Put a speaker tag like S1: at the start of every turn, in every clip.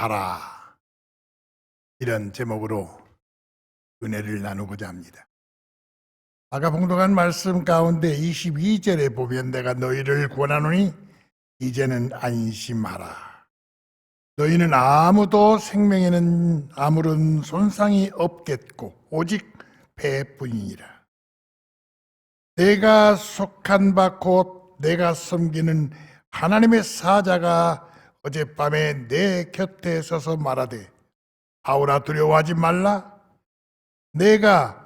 S1: 안심하라. 이런 제목으로 은혜를 나누고자 합니다. 아까 봉독한 말씀 가운데 22절에 보면 내가 너희를 구원하노니 이제는 안심하라. 너희는 아무도 생명에는 아무런 손상이 없겠고 오직 배뿐이니라. 내가 속한 바 곧 내가 섬기는 하나님의 사자가 어젯밤에 내 곁에 서서 말하되 바울아 두려워하지 말라. 내가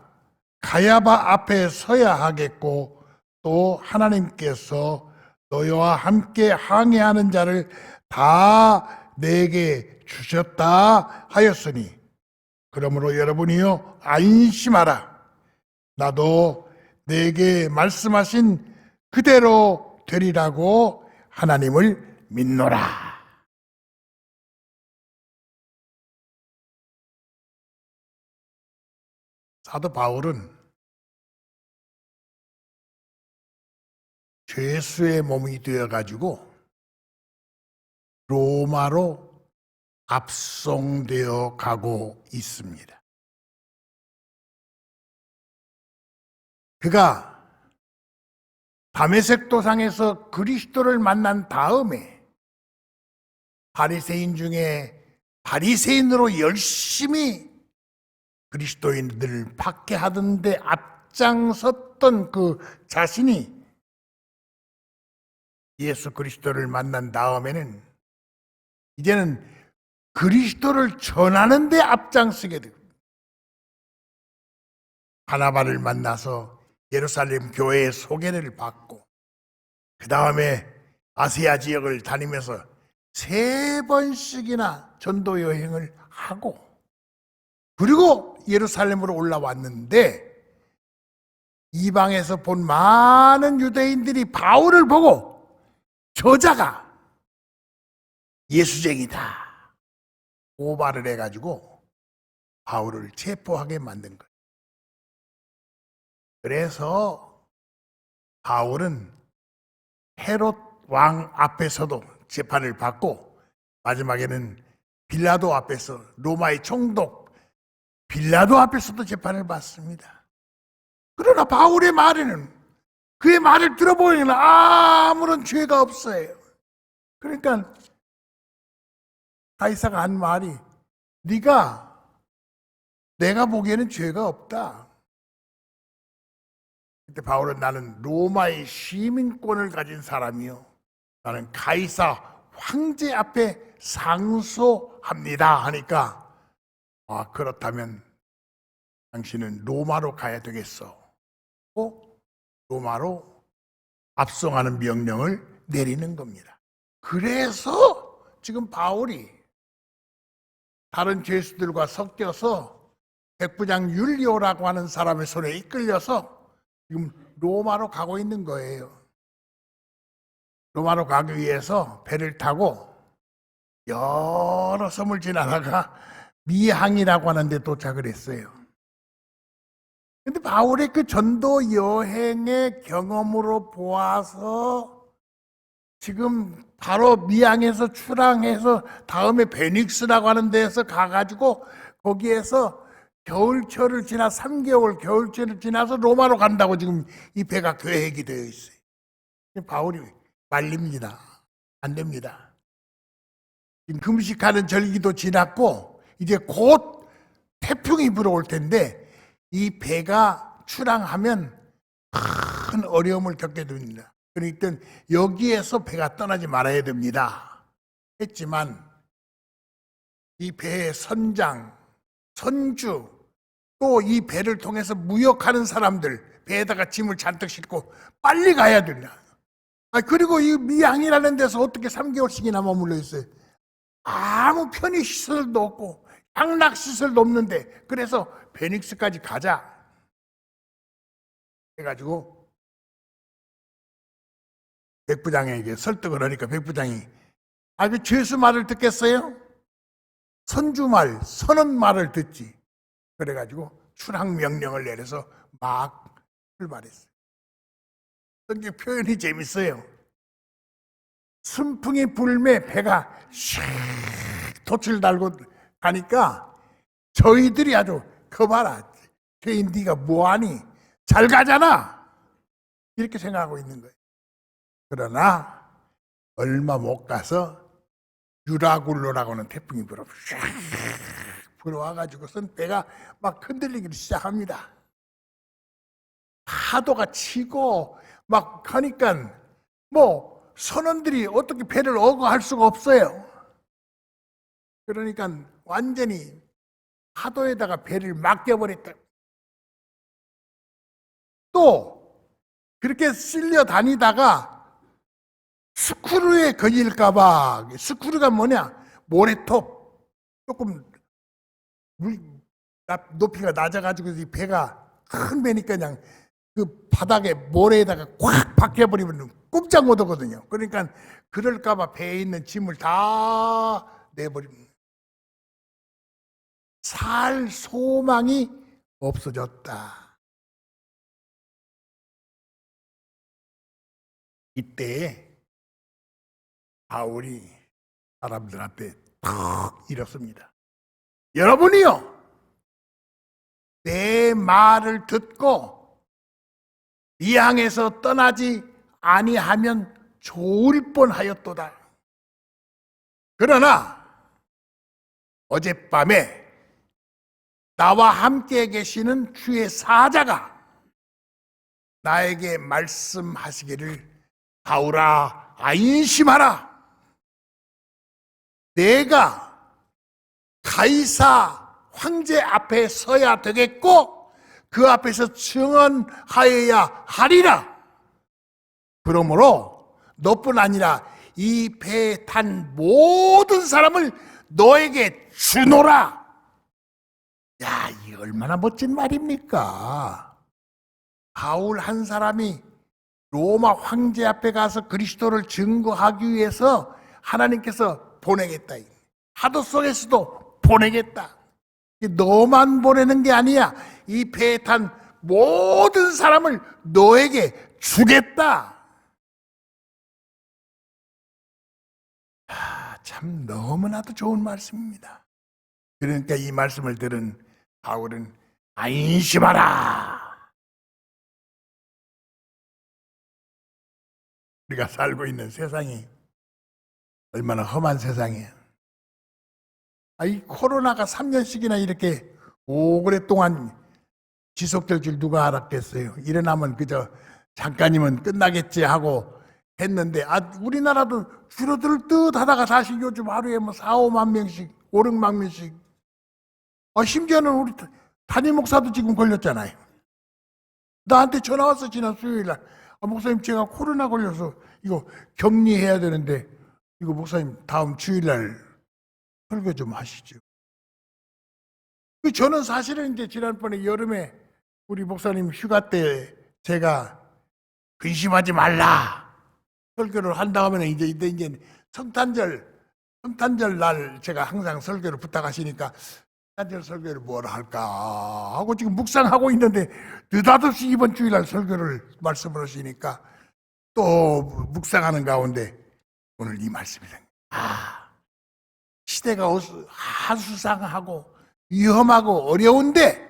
S1: 가야바 앞에 서야 하겠고 또 하나님께서 너희와 함께 항해하는 자를 다 내게 주셨다 하였으니 그러므로 여러분이요 안심하라. 나도 내게 말씀하신 그대로 되리라고 하나님을 믿노라. 사도 바울은 죄수의 몸이 되어가지고 로마로 압송되어 가고 있습니다. 그가 다메섹 도상에서 그리스도를 만난 다음에 바리새인 중에 바리새인으로 열심히 그리스도인들을 박해하던데 앞장섰던 그 자신이 예수 그리스도를 만난 다음에는 이제는 그리스도를 전하는 데 앞장서게 됩니다. 바나바를 만나서 예루살렘 교회의 소개를 받고 그 다음에 아시아 지역을 다니면서 3번씩이나 전도 여행을 하고 그리고 예루살렘으로 올라왔는데 이방에서 본 많은 유대인들이 바울을 보고 저자가 예수쟁이다 고발을 해가지고 바울을 체포하게 만든 거예요. 그래서 바울은 헤롯 왕 앞에서도 재판을 받고 마지막에는 빌라도 앞에서 로마의 총독 빌라도 앞에서도 재판을 받습니다. 그러나 바울의 말에는 그의 말을 들어보면 아무런 죄가 없어요. 그러니까 가이사가 한 말이 내가 보기에는 죄가 없다. 그때 바울은 나는 로마의 시민권을 가진 사람이요. 나는 가이사 황제 앞에 상소합니다 하니까 그렇다면 당신은 로마로 가야 되겠어. 로마로 압송하는 명령을 내리는 겁니다. 그래서 지금 바울이 다른 죄수들과 섞여서 백부장 율리오라고 하는 사람의 손에 이끌려서 지금 로마로 가고 있는 거예요. 로마로 가기 위해서 배를 타고 여러 섬을 지나다가 미항이라고 하는 데 도착을 했어요. 근데 바울의 그 전도 여행의 경험으로 보아서 지금 바로 미항에서 출항해서 다음에 베닉스라고 하는 데에서 가가지고 거기에서 겨울철을 지나 3개월 겨울철을 지나서 로마로 간다고 지금 이 배가 계획이 되어 있어요. 바울이 말립니다. 안 됩니다. 지금 금식하는 절기도 지났고 이제 곧 태풍이 불어올 텐데 이 배가 출항하면 큰 어려움을 겪게 됩니다. 그러니까 여기에서 배가 떠나지 말아야 됩니다. 했지만 이 배의 선장, 선주, 또 이 배를 통해서 무역하는 사람들, 배에다가 짐을 잔뜩 싣고 빨리 가야 된다. 그리고 이 미항이라는 데서 어떻게 3개월씩이나 머물러 있어요. 아무 편의시설도 없고 향락시설도 없는데 그래서 베닉스까지 가자 해가지고 백부장에게 설득을 하니까 백부장이 그 죄수 말을 듣겠어요? 선주 말, 선언 말을 듣지. 그래가지고 출항 명령을 내려서 막 출발했어요. 성경 표현이 재밌어요. 순풍이 불매 배가 샥 돛을 달고 가니까 저희들이 아주 거봐라, 죄인 네가 뭐하니? 잘 가잖아, 이렇게 생각하고 있는 거예요. 그러나 얼마 못 가서 유라굴로라고 하는 태풍이 불어와가지고선 배가 막 흔들리기 시작합니다. 파도가 치고 막 하니까 뭐 선원들이 어떻게 배를 어거할 수가 없어요. 그러니까 완전히 파도에다가 배를 맡겨버렸다. 또 그렇게 쓸려 다니다가 스크루에 걸릴까봐, 스크루가 뭐냐, 모래톱, 조금 높이가 낮아가지고 이 배가 큰 배니까 그냥 그 바닥에 모래에다가 꽉 박혀버리면 꼼짝 못 하거든요. 그러니까 그럴까봐 배에 있는 짐을 다 내버립니다. 살 소망이 없어졌다. 이때 바울이 사람들한테 탁 이렇습니다. 여러분이요, 내 말을 듣고 이 항에서 떠나지 아니하면 좋을 뻔하였도다. 그러나 어젯밤에 나와 함께 계시는 주의 사자가 나에게 말씀하시기를, 바울아, 안심하라. 내가 가이사 황제 앞에 서야 되겠고 그 앞에서 증언하여야 하리라. 그러므로 너뿐 아니라 이 배에 탄 모든 사람을 너에게 주노라. 야, 이 얼마나 멋진 말입니까? 바울 한 사람이 로마 황제 앞에 가서 그리스도를 증거하기 위해서 하나님께서 보내겠다. 파도 속에서도 보내겠다. 너만 보내는 게 아니야. 이 배에 탄 모든 사람을 너에게 주겠다. 참 너무나도 좋은 말씀입니다. 그러니까 이 말씀을 들은 바울은 안심하라. 우리가 살고 있는 세상이 얼마나 험한 세상이에요. 이 코로나가 3년씩이나 이렇게 오랫동안 지속될 줄 누가 알았겠어요. 일어나면 그저 잠깐이면 끝나겠지 하고 했는데, 우리나라도 줄어들 듯 하다가 다시 요즘 하루에 뭐 4, 5만 명씩, 5, 6만 명씩. 심지어는 우리 담임 목사도 지금 걸렸잖아요. 나한테 전화 왔어, 지난 수요일날. 목사님, 제가 코로나 걸려서 이거 격리해야 되는데 이거 목사님 다음 주일날 설교 좀 하시죠. 저는 사실은 이제 지난번에 여름에 우리 목사님 휴가 때 제가 근심하지 말라 설교를 한 다음에는 이제 성탄절 날 제가 항상 설교를 부탁하시니까 성탄절 설교를 뭐라 할까 하고 지금 묵상하고 있는데 느닷없이 이번 주일날 설교를 말씀을 하시니까 또 묵상하는 가운데 오늘 이 말씀이 생깁니다. 시대가 하수상하고 위험하고 어려운데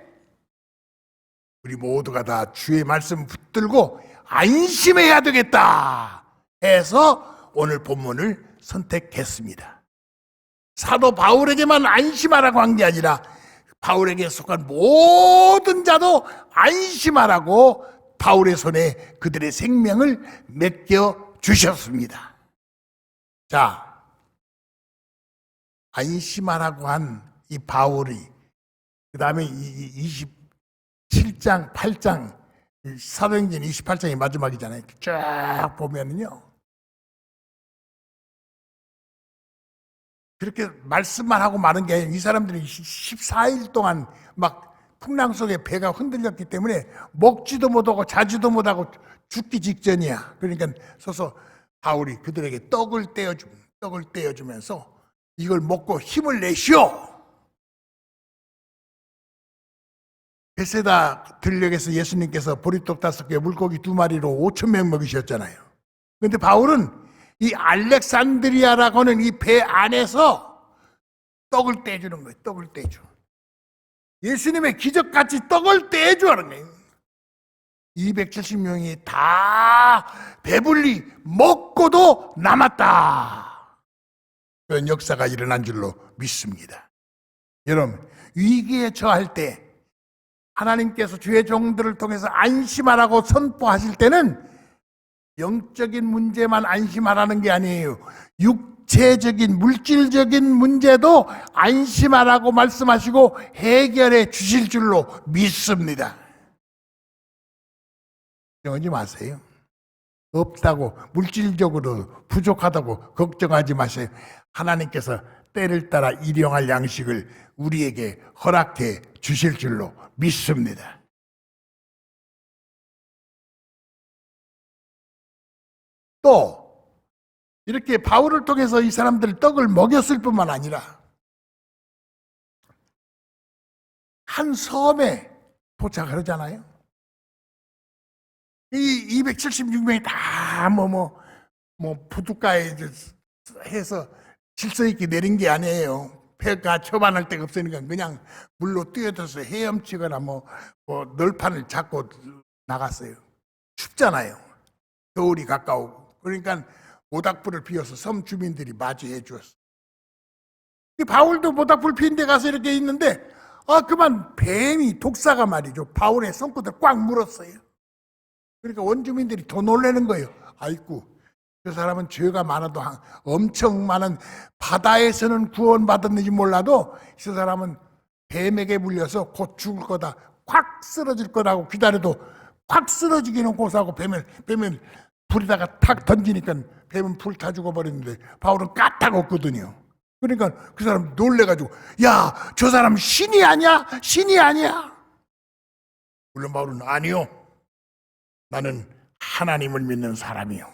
S1: 우리 모두가 다 주의 말씀 붙들고 안심해야 되겠다 해서 오늘 본문을 선택했습니다. 사도 바울에게만 안심하라고 한 게 아니라 바울에게 속한 모든 자도 안심하라고 바울의 손에 그들의 생명을 맡겨 주셨습니다. 자, 안심하라고 한 이 바울이 그 다음에 27장, 8장 사도행전 28장이 마지막이잖아요. 쫙 보면은요, 그렇게 말씀만 하고 마는 게 아니라 이 사람들이 14일 동안 막 풍랑 속에 배가 흔들렸기 때문에 먹지도 못하고 자지도 못하고 죽기 직전이야. 그러니까 서서 바울이 그들에게 떡을 떼어주면서 이걸 먹고 힘을 내시오. 베세다 들녘에서 예수님께서 보리떡 5개, 물고기 2마리로 5,000명 먹이셨잖아요. 그런데 바울은 이 알렉산드리아라고 하는 이 배 안에서 떡을 떼주는 거예요. 떡을 떼줘. 예수님의 기적같이 떡을 떼주는 거예요. 270명이 다 배불리 먹고도 남았다. 그런 역사가 일어난 줄로 믿습니다. 여러분, 위기에 처할 때 하나님께서 주의 종들을 통해서 안심하라고 선포하실 때는 영적인 문제만 안심하라는 게 아니에요. 육체적인 물질적인 문제도 안심하라고 말씀하시고 해결해 주실 줄로 믿습니다. 걱정하지 마세요. 없다고, 물질적으로 부족하다고 걱정하지 마세요. 하나님께서 때를 따라 일용할 양식을 우리에게 허락해 주실 줄로 믿습니다. 또 이렇게 바울을 통해서 이 사람들 떡을 먹였을 뿐만 아니라 한 섬에 도착을 하잖아요. 이 276명이 다 부둣가에 해서 질서 있게 내린 게 아니에요. 배가 처반할 데가 없으니까 그냥 물로 뛰어들어서 헤엄치거나 널판을 잡고 나갔어요. 춥잖아요. 겨울이 가까우고. 그러니까 모닥불을 피워서 섬 주민들이 맞이해 주었어요. 바울도 모닥불 피운 데 가서 이렇게 있는데 그만 뱀이, 독사가 말이죠, 바울의 손끝을 꽉 물었어요. 그러니까 원주민들이 더 놀라는 거예요. 아이고, 저 사람은 죄가 많아도 엄청 많은, 바다에서는 구원받았는지 몰라도 저 사람은 뱀에게 물려서 곧 죽을 거다, 확 쓰러질 거라고 기다려도 확 쓰러지기는 고사하고 뱀을 불에다가 탁 던지니까 뱀은 불 타 죽어버렸는데 바울은 까딱 없거든요. 그러니까 그 사람 놀래가지고, 야, 저 사람 신이 아니야? 신이 아니야? 물론 바울은 아니요, 나는 하나님을 믿는 사람이요.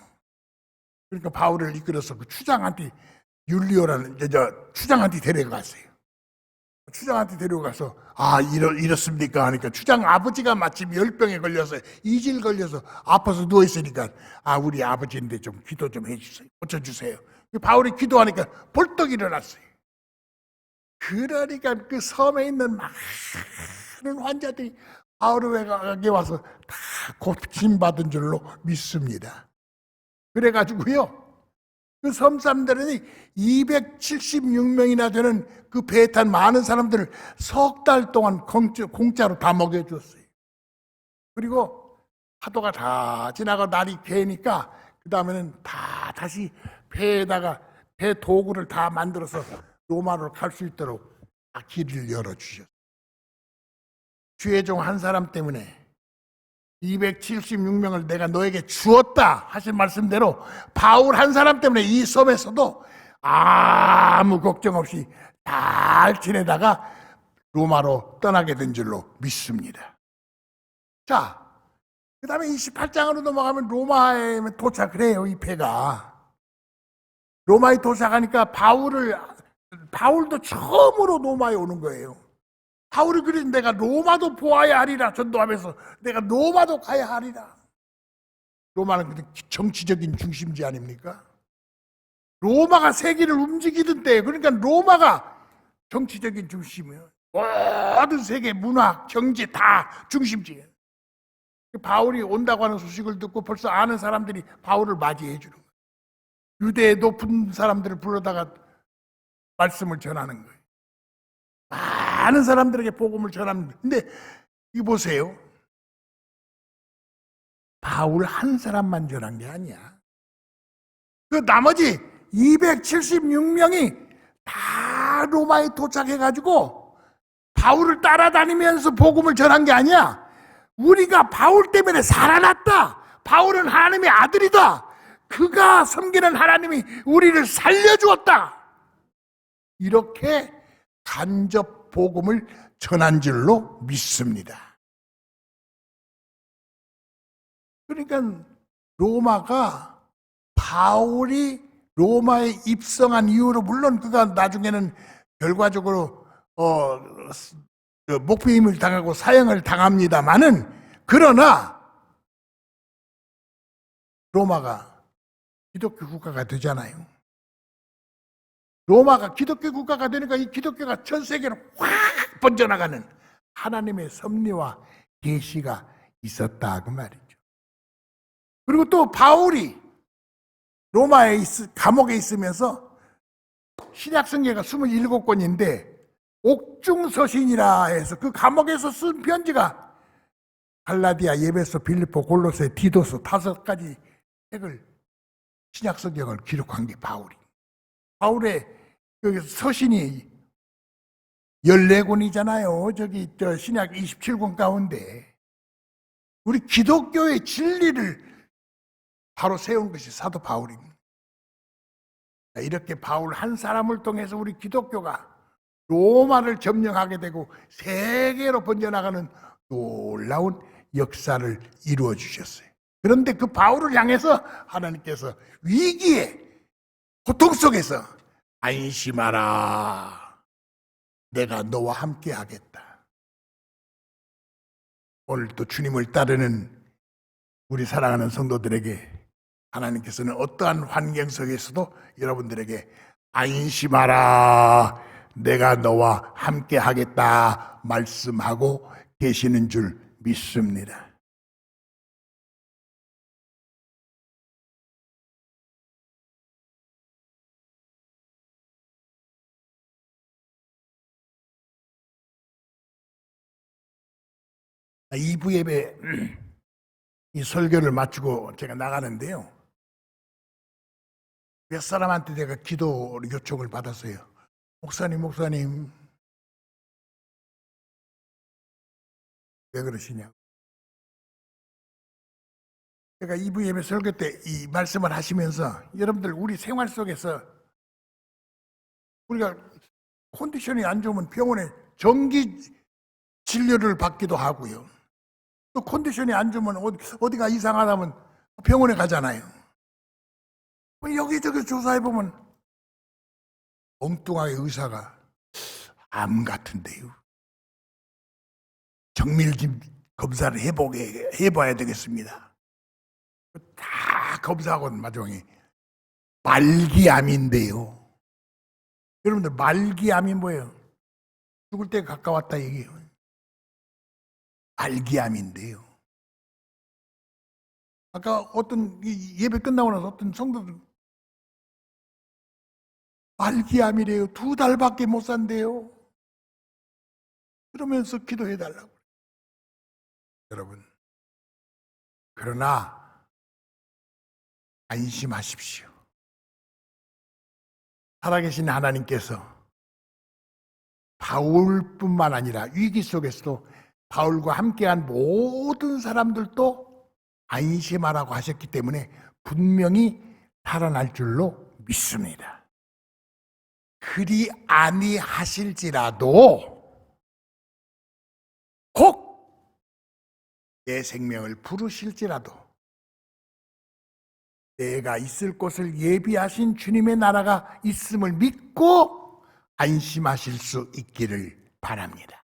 S1: 그러니까 바울을 이끌어서 그 추장한테, 율리오라는 추장한테 데려갔어요. 추장한테 데려가서 이렇습니까 하니까 추장 아버지가 마침 열병에 걸려서 이질 걸려서 아파서 누워있으니까 우리 아버지인데 좀 기도 좀 해주세요, 고쳐주세요. 바울이 기도하니까 벌떡 일어났어요. 그러니까 그 섬에 있는 많은 환자들이 바울에게 와서 다 고침받은 줄로 믿습니다. 그래가지고요, 그 섬 사람들은 276명이나 되는 그 배에 탄 많은 사람들을 석 달 동안 공짜로 다 먹여줬어요. 그리고 파도가 다 지나가 날이 개니까 그 다음에는 다 다시 배에다가 배 도구를 다 만들어서 로마로 갈 수 있도록 다 길을 열어주셨어요. 주의 종 한 사람 때문에 276명을 내가 너에게 주었다 하신 말씀대로 바울 한 사람 때문에 이 섬에서도 아무 걱정 없이 잘 지내다가 로마로 떠나게 된 줄로 믿습니다. 자, 그 다음에 28장으로 넘어가면 로마에 도착을 해요. 이 배가 로마에 도착하니까 바울도 처음으로 로마에 오는 거예요. 바울이 그래서 내가 로마도 보아야 하리라 전도하면서 내가 로마도 가야 하리라. 로마는 정치적인 중심지 아닙니까? 로마가 세계를 움직이던 때, 그러니까 로마가 정치적인 중심이에요. 모든 세계 문화, 경제 다 중심지예요. 바울이 온다고 하는 소식을 듣고 벌써 아는 사람들이 바울을 맞이해 주는 거예요. 유대의 높은 사람들을 불러다가 말씀을 전하는 거예요. 많은 사람들에게 복음을 전합니다. 근데 이거 보세요. 바울 한 사람만 전한 게 아니야. 그 나머지 276명이 다 로마에 도착해가지고 바울을 따라다니면서 복음을 전한 게 아니야. 우리가 바울 때문에 살아났다. 바울은 하나님의 아들이다. 그가 섬기는 하나님이 우리를 살려주었다. 이렇게 간접 복음을 전한 줄로 믿습니다. 그러니까 로마가 바울이 로마에 입성한 이후로, 물론 그가 나중에는 결과적으로 목배임을 당하고 사형을 당합니다마는, 그러나 로마가 기독교 국가가 되잖아요. 로마가 기독교 국가가 되니까 이 기독교가 전 세계로 확 번져나가는 하나님의 섭리와 계시가 있었다 그 말이죠. 그리고 또 바울이 로마에 감옥에 있으면서 신약 성경가 27권인데 옥중서신이라 해서 그 감옥에서 쓴 편지가 갈라디아, 예배소, 빌립보, 골로새, 디도서 5가지 책을 신약 성경을 기록한 게 바울이. 바울의 그 서신이 14권이잖아요. 저 신약 27권 가운데 우리 기독교의 진리를 바로 세운 것이 사도 바울입니다. 이렇게 바울 한 사람을 통해서 우리 기독교가 로마를 점령하게 되고 세계로 번져나가는 놀라운 역사를 이루어 주셨어요. 그런데 그 바울을 향해서 하나님께서 위기에 고통 속에서 안심하라, 내가 너와 함께 하겠다. 오늘도 주님을 따르는 우리 사랑하는 성도들에게 하나님께서는 어떠한 환경 속에서도 여러분들에게 안심하라, 내가 너와 함께 하겠다 말씀하고 계시는 줄 믿습니다. 이 2부 예배 이 설교를 마치고 제가 나가는데요. 몇 사람한테 제가 기도 요청을 받았어요. 목사님 왜 그러시냐고. 제가 2부 예배 설교 때 이 말씀을 하시면서 여러분들 우리 생활 속에서 우리가 컨디션이 안 좋으면 병원에 정기 진료를 받기도 하고요. 또 컨디션이 안 좋으면 어디가 이상하다면 병원에 가잖아요. 여기저기 조사해보면 엉뚱하게 의사가 암 같은데요. 정밀 검사를 해봐야 되겠습니다. 다 검사하고 마지막에 말기암인데요. 여러분들 말기암이 뭐예요? 죽을 때 가까웠다 얘기해요. 말기암인데요. 아까 어떤 예배 끝나고 나서 어떤 성도들 말기암이래요. 2달밖에 못 산대요. 그러면서 기도해달라고. 여러분, 그러나 안심하십시오. 살아계신 하나님께서 바울뿐만 아니라 위기 속에서도 바울과 함께한 모든 사람들도 안심하라고 하셨기 때문에 분명히 살아날 줄로 믿습니다. 그리 아니하실지라도 혹 내 생명을 부르실지라도 내가 있을 곳을 예비하신 주님의 나라가 있음을 믿고 안심하실 수 있기를 바랍니다.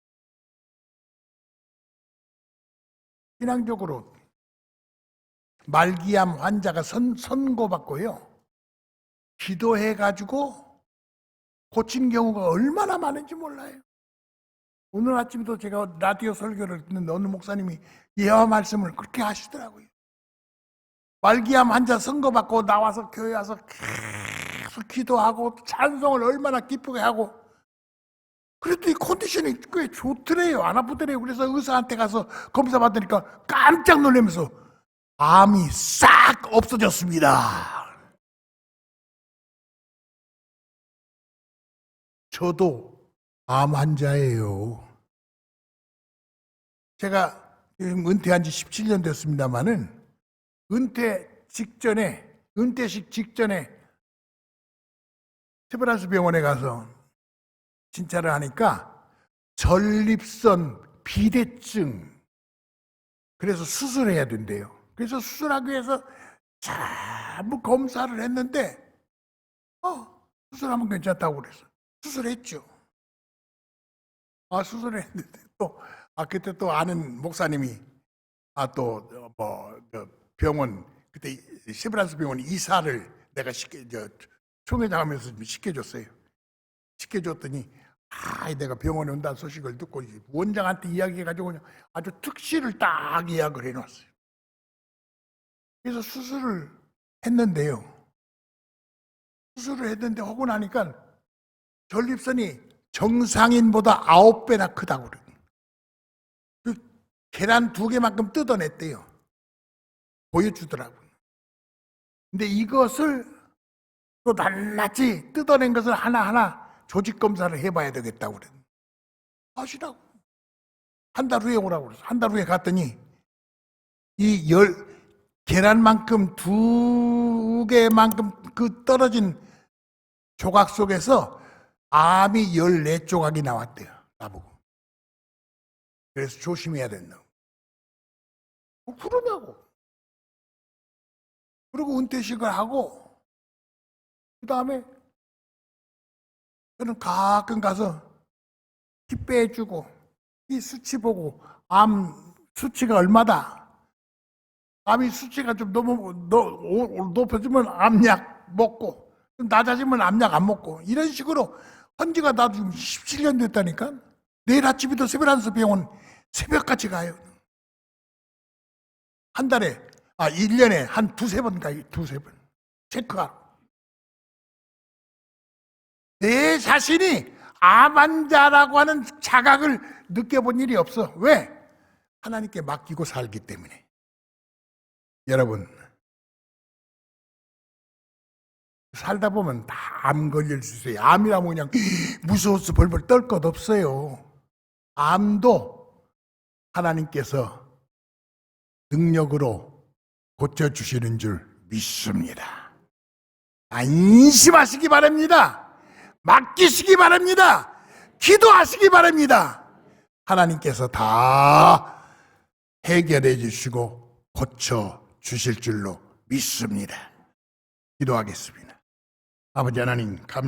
S1: 신앙적으로 말기암 환자가 선고받고요, 기도해가지고 고친 경우가 얼마나 많은지 몰라요. 오늘 아침에도 제가 라디오 설교를 듣는데 어느 목사님이 예화 말씀을 그렇게 하시더라고요. 말기암 환자 선고받고 나와서 교회 와서 계속 기도하고 찬송을 얼마나 기쁘게 하고, 그래도 이 컨디션이 꽤 좋더래요. 안 아프더래요. 그래서 의사한테 가서 검사 받으니까 깜짝 놀라면서 암이 싹 없어졌습니다. 저도 암 환자예요. 제가 은퇴한 지 17년 됐습니다마는 은퇴식 직전에 세브란스 병원에 가서 진찰을 하니까 전립선 비대증, 그래서 수술해야 된대요. 그래서 수술하기 위해서 전부 검사를 했는데 수술하면 괜찮다고 그랬어요. 수술했죠. 수술했는데 그때 또 아는 목사님이 병원, 그때 세브란스 병원 이사를 내가 총회장 하면서 시켜줬어요. 시켜줬더니 내가 병원에 온다는 소식을 듣고 원장한테 이야기해가지고 그냥 아주 특실을 딱 예약을 해놨어요. 그래서 수술을 했는데요. 수술을 했는데 하고 나니까 전립선이 정상인보다 9배나 크다고 그래요. 그 계란 2개만큼 뜯어냈대요. 보여주더라고요. 근데 이것을 또 낱낱이 뜯어낸 것을 하나하나 조직 검사를 해봐야 되겠다고 그래요. 하시라고. 한 달 후에 오라고 그래서 한 달 후에 갔더니 이 계란만큼 2개만큼 그 떨어진 조각 속에서 암이 14조각이 나왔대요. 나보고. 그래서 조심해야 된다고. 그러냐고. 그리고 은퇴식을 하고 그 다음에 저는 가끔 가서 피 빼주고 이 수치 보고 암 수치가 얼마다. 암이 수치가 좀 너무 높아지면 암약 먹고 좀 낮아지면 암약 안 먹고 이런 식으로 한 지가 나도 지금 17년 됐다니까. 내일 아침에도 세브란스 병원 새벽같이 가요. 한 달에 1년에 한 2-3번 가요. 2-3번 체크하고. 내 자신이 암 환자라고 하는 자각을 느껴본 일이 없어. 왜? 하나님께 맡기고 살기 때문에. 여러분, 살다 보면 다 암 걸릴 수 있어요. 암이라면 그냥 무서워서 벌벌 떨 것 없어요. 암도 하나님께서 능력으로 고쳐주시는 줄 믿습니다. 안심하시기 바랍니다. 맡기시기 바랍니다. 기도하시기 바랍니다. 하나님께서 다 해결해 주시고 고쳐 주실 줄로 믿습니다. 기도하겠습니다. 아버지 하나님, 감사합니다.